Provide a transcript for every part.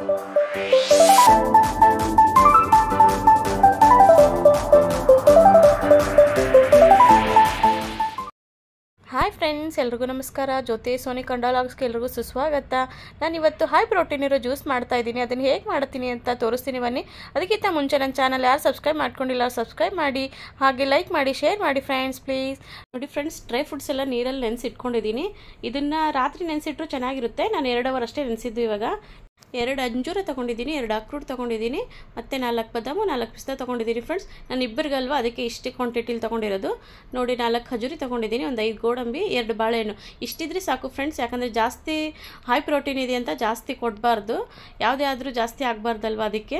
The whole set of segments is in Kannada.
ಹಾಯ್ ಫ್ರೆಂಡ್ಸ್, ಎಲ್ರಿಗೂ ನಮಸ್ಕಾರ. ಜ್ಯೋತಿ ಸೋನಿ ಕಂಡಾಲಾಗ್ಸ್ಗೆ ಎಲ್ರಿಗೂ ಸುಸ್ವಾಗತ. ನಾನು ಇವತ್ತು ಹೈ ಪ್ರೋಟೀನ್ ಇರೋ ಜ್ಯೂಸ್ ಮಾಡ್ತಾ ಇದ್ದೀನಿ. ಅದನ್ನು ಹೇಗೆ ಮಾಡ್ತೀನಿ ಅಂತ ತೋರಿಸ್ತೀನಿ ಬನ್ನಿ. ಅದಕ್ಕಿಂತ ಮುಂಚೆ ನನ್ನ ಚಾನಲ್ ಯಾರು ಸಬ್ಸ್ಕ್ರೈಬ್ ಮಾಡ್ಕೊಂಡಿಲ್ಲ ಸಬ್ಸ್ಕ್ರೈಬ್ ಮಾಡಿ, ಹಾಗೆ ಲೈಕ್ ಮಾಡಿ, ಶೇರ್ ಮಾಡಿ ಫ್ರೆಂಡ್ಸ್ ಪ್ಲೀಸ್. ನೋಡಿ ಫ್ರೆಂಡ್ಸ್, ಡ್ರೈ ಫ್ರೂಟ್ಸ್ ಎಲ್ಲ ನೀರಲ್ಲಿ ನೆನೆಸಿಟ್ಕೊಂಡಿದ್ದೀನಿ. ಇದನ್ನು ರಾತ್ರಿ ನೆನೆಸಿಟ್ರು ಚೆನ್ನಾಗಿರುತ್ತೆ. ನಾನು 2 ಅವರ್ ಅಷ್ಟೇ ನೆನೆಸಿದ್ದು. ಇವಾಗ 2 ಅಂಜೂರ ತೊಗೊಂಡಿದ್ದೀನಿ, 2 ಅಕ್ರೂಟ್ ತೊಗೊಂಡಿದ್ದೀನಿ, ಮತ್ತು 4 ಬದಾಮು, 4 ಪಿಸ್ತಾ ತೊಗೊಂಡಿದ್ದೀನಿ ಫ್ರೆಂಡ್ಸ್. ನಾನು ಇಬ್ಬರಿಗಲ್ವ, ಅದಕ್ಕೆ ಇಷ್ಟೇ ಕ್ವಾಂಟಿಟಿಲಿ ತೊಗೊಂಡಿರೋದು. ನೋಡಿ, 4 ಖಜೂರಿ ತೊಗೊಂಡಿದ್ದೀನಿ, ಒಂದು 5 ಗೋಡಂಬಿ, 2 ಬಾಳೆಹಣ್ಣು. ಇಷ್ಟಿದ್ರೆ ಸಾಕು ಫ್ರೆಂಡ್ಸ್, ಯಾಕಂದರೆ ಜಾಸ್ತಿ ಹೈ ಪ್ರೋಟೀನ್ ಇದೆ ಅಂತ ಜಾಸ್ತಿ ಕೊಡಬಾರ್ದು, ಯಾವುದೇ ಆದರೂ ಜಾಸ್ತಿ ಆಗಬಾರ್ದಲ್ವ. ಅದಕ್ಕೆ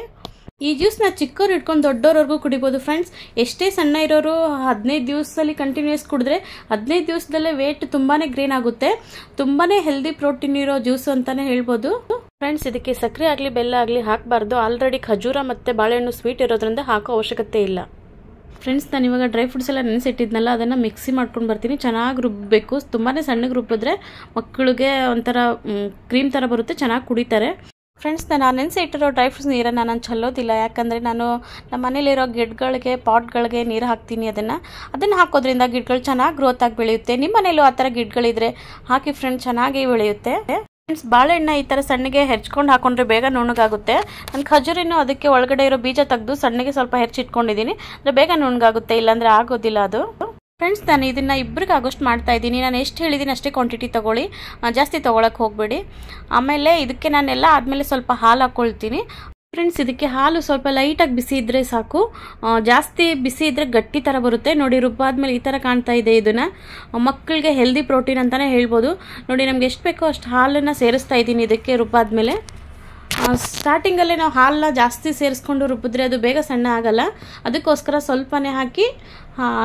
ಈ ಜ್ಯೂಸ್ನ ಚಿಕ್ಕವ್ರು ಇಟ್ಕೊಂಡು ದೊಡ್ಡವ್ರವರೆಗೂ ಕುಡಿಬೋದು ಫ್ರೆಂಡ್ಸ್. ಎಷ್ಟೇ ಸಣ್ಣ ಇರೋರು 15 ದಿವಸದಲ್ಲಿ ಕಂಟಿನ್ಯೂಸ್ ಕುಡಿದ್ರೆ 15 ದಿವಸದಲ್ಲೇ ವೇಟ್ ತುಂಬಾ ಗ್ರೇನ್ ಆಗುತ್ತೆ. ತುಂಬಾ ಹೆಲ್ದಿ ಪ್ರೋಟೀನ್ ಇರೋ ಜ್ಯೂಸು ಅಂತಲೇ ಹೇಳ್ಬೋದು ಫ್ರೆಂಡ್ಸ್. ಇದಕ್ಕೆ ಸಕ್ಕರೆ ಆಗಲಿ ಬೆಲ್ಲ ಆಗಲಿ ಹಾಕಬಾರ್ದು. ಆಲ್ರೆಡಿ ಖಜೂರ ಮತ್ತು ಬಾಳೆಹಣ್ಣು ಸ್ವೀಟ್ ಇರೋದ್ರಿಂದ ಹಾಕೋ ಅವಶ್ಯಕತೆ ಇಲ್ಲ ಫ್ರೆಂಡ್ಸ್. ನಾನು ಇವಾಗ ಡ್ರೈ ಫ್ರೂಟ್ಸ್ ಎಲ್ಲ ನೆನೆಸಿಟ್ಟಿದ್ನಲ್ಲ, ಅದನ್ನು ಮಿಕ್ಸಿ ಮಾಡ್ಕೊಂಡು ಬರ್ತೀನಿ. ಚೆನ್ನಾಗಿ ರುಬ್ಬಬೇಕು. ತುಂಬಾ ಸಣ್ಣಗೆ ರುಬ್ಬಿದ್ರೆ ಮಕ್ಕಳಿಗೆ ಒಂಥರ ಕ್ರೀಮ್ ಥರ ಬರುತ್ತೆ, ಚೆನ್ನಾಗಿ ಕುಡಿತಾರೆ ಫ್ರೆಂಡ್ಸ್. ನಾನು ನೆನೆಸಿ ಇಟ್ಟಿರೋ ಡ್ರೈ ಫ್ರೂಟ್ಸ್ ನೀರನ್ನು ನಾನು ಚೆಲ್ಲೋದಿಲ್ಲ, ಯಾಕಂದರೆ ನಾನು ನಮ್ಮ ಮನೇಲಿರೋ ಗಿಡಗಳಿಗೆ ಪಾಟ್ಗಳಿಗೆ ನೀರು ಹಾಕ್ತೀನಿ. ಅದನ್ನು ಹಾಕೋದ್ರಿಂದ ಗಿಡಗಳು ಚೆನ್ನಾಗಿ ಗ್ರೋತ್ ಆಗಿ ಬೆಳೆಯುತ್ತೆ. ನಿಮ್ಮ ಮನೇಲೂ ಆ ಥರ ಗಿಡಗಳಿದ್ರೆ ಹಾಕಿ ಫ್ರೆಂಡ್ಸ್, ಚೆನ್ನಾಗಿ ಬೆಳೆಯುತ್ತೆ ಫ್ರೆಂಡ್ಸ್. ಬಾಳೆಹಣ್ಣ ಈ ಥರ ಸಣ್ಣಗೆ ಹೆಚ್ಕೊಂಡು ಹಾಕೊಂಡ್ರೆ ಬೇಗ ನುಣ್ಣಗಾಗುತ್ತೆ. ನಾನು ಖಜೂರಿನೂ ಅದಕ್ಕೆ ಒಳಗಡೆ ಇರೋ ಬೀಜ ತೆಗೆದು ಸಣ್ಣಗೆ ಸ್ವಲ್ಪ ಹೆಚ್ಚಿಟ್ಕೊಂಡಿದ್ದೀನಿ, ಅಂದರೆ ಬೇಗ ನುಣ್ಣಗಾಗುತ್ತೆ, ಇಲ್ಲಾಂದರೆ ಆಗೋದಿಲ್ಲ ಅದು ಫ್ರೆಂಡ್ಸ್. ನಾನು ಇದನ್ನು ಇಬ್ಬರಿಗೆ ಆಗೋಷ್ಟು ಮಾಡ್ತಾ ಇದ್ದೀನಿ. ನಾನು ಎಷ್ಟು ಹೇಳಿದ್ದೀನಿ ಅಷ್ಟೇ ಕ್ವಾಂಟಿಟಿ ತೊಗೊಳ್ಳಿ, ಜಾಸ್ತಿ ತೊಗೊಳಕ್ಕೆ ಹೋಗಬೇಡಿ. ಆಮೇಲೆ ಇದಕ್ಕೆ ನಾನೆಲ್ಲ ಆದಮೇಲೆ ಸ್ವಲ್ಪ ಹಾಲು ಹಾಕ್ಕೊಳ್ತೀನಿ ಫ್ರೆಂಡ್ಸ್. ಇದಕ್ಕೆ ಹಾಲು ಸ್ವಲ್ಪ ಲೈಟಾಗಿ ಬಿಸಿ ಇದ್ದರೆ ಸಾಕು, ಜಾಸ್ತಿ ಬಿಸಿ ಇದ್ದರೆ ಗಟ್ಟಿ ಥರ ಬರುತ್ತೆ. ನೋಡಿ, ರುಬ್ಬಾದ್ಮೇಲೆ ಈ ಥರ ಕಾಣ್ತಾ ಇದೆ. ಇದನ್ನು ಮಕ್ಕಳಿಗೆ ಹೆಲ್ದಿ ಪ್ರೋಟೀನ್ ಅಂತಲೇ ಹೇಳ್ಬೋದು. ನೋಡಿ, ನಮ್ಗೆ ಎಷ್ಟು ಬೇಕೋ ಅಷ್ಟು ಹಾಲನ್ನು ಸೇರಿಸ್ತಾ ಇದ್ದೀನಿ ಇದಕ್ಕೆ ರುಬ್ಬಾದ್ಮೇಲೆ. ಸ್ಟಾರ್ಟಿಂಗಲ್ಲೇ ನಾವು ಹಾಲನ್ನ ಜಾಸ್ತಿ ಸೇರಿಸ್ಕೊಂಡು ರುಬ್ಬಿದ್ರೆ ಅದು ಬೇಗ ಸಣ್ಣ ಆಗಲ್ಲ. ಅದಕ್ಕೋಸ್ಕರ ಸ್ವಲ್ಪನೇ ಹಾಕಿ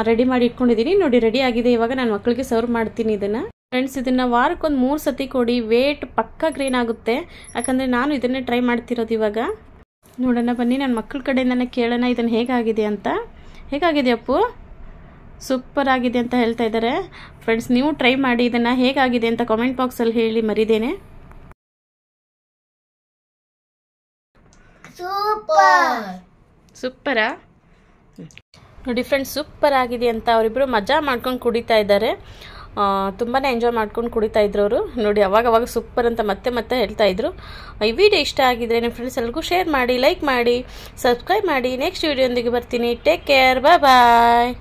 ರೆಡಿ ಮಾಡಿ ಇಟ್ಕೊಂಡಿದ್ದೀನಿ. ನೋಡಿ, ರೆಡಿ ಆಗಿದೆ. ಇವಾಗ ನಾನು ಮಕ್ಕಳಿಗೆ ಸರ್ವ್ ಮಾಡ್ತೀನಿ ಇದನ್ನು ಫ್ರೆಂಡ್ಸ್. ಇದನ್ನು ವಾರಕ್ಕೊಂದು 3 ಸತಿ ಕೊಡಿ, ವೇಟ್ ಪಕ್ಕ ಗ್ರೇನ್ ಆಗುತ್ತೆ. ಯಾಕಂದರೆ ನಾನು ಇದನ್ನೇ ಟ್ರೈ ಮಾಡ್ತಿರೋದು. ಇವಾಗ ನೋಡೋಣ ಬನ್ನಿ, ನನ್ನ ಮಕ್ಕಳ ಕಡೆಯಿಂದನೇ ಕೇಳೋಣ ಇದನ್ನು ಹೇಗಾಗಿದೆ ಅಂತ. ಹೇಗಾಗಿದೆ ಅಪ್ಪು? ಸೂಪರ್ ಆಗಿದೆ ಅಂತ ಹೇಳ್ತಾ ಇದ್ದಾರೆ ಫ್ರೆಂಡ್ಸ್. ನೀವು ಟ್ರೈ ಮಾಡಿ ಇದನ್ನು, ಹೇಗಾಗಿದೆ ಅಂತ ಕಾಮೆಂಟ್ ಬಾಕ್ಸಲ್ಲಿ ಹೇಳಿ ಮರಿದೇನೆ. ಸೂಪರಾ? ನೋಡಿ ಫ್ರೆಂಡ್ಸ್, ಸೂಪರ್ ಆಗಿದೆ ಅಂತ ಅವರಿಬ್ಬರು ಮಜಾ ಮಾಡ್ಕೊಂಡು ಕುಡಿತಾ ಇದ್ದಾರೆ. ತುಂಬಾ ಎಂಜಾಯ್ ಮಾಡ್ಕೊಂಡು ಕುಡಿತಾ ಇದ್ರು ಅವರು. ನೋಡಿ, ಅವಾಗ ಸೂಪರ್ ಅಂತ ಮತ್ತೆ ಹೇಳ್ತಾ ಇದ್ರು. ಈ ವಿಡಿಯೋ ಇಷ್ಟ ಆಗಿದ್ರೆ ನಿಮ್ಮ ಫ್ರೆಂಡ್ಸ್ ಎಲ್ರಿಗೂ ಶೇರ್ ಮಾಡಿ, ಲೈಕ್ ಮಾಡಿ, ಸಬ್ಸ್ಕ್ರೈಬ್ ಮಾಡಿ. ನೆಕ್ಸ್ಟ್ ವಿಡಿಯೋದೊಂದಿಗೆ ಬರ್ತೀನಿ. ಟೇಕ್ ಕೇರ್, ಬಾಯ್ ಬಾಯ್.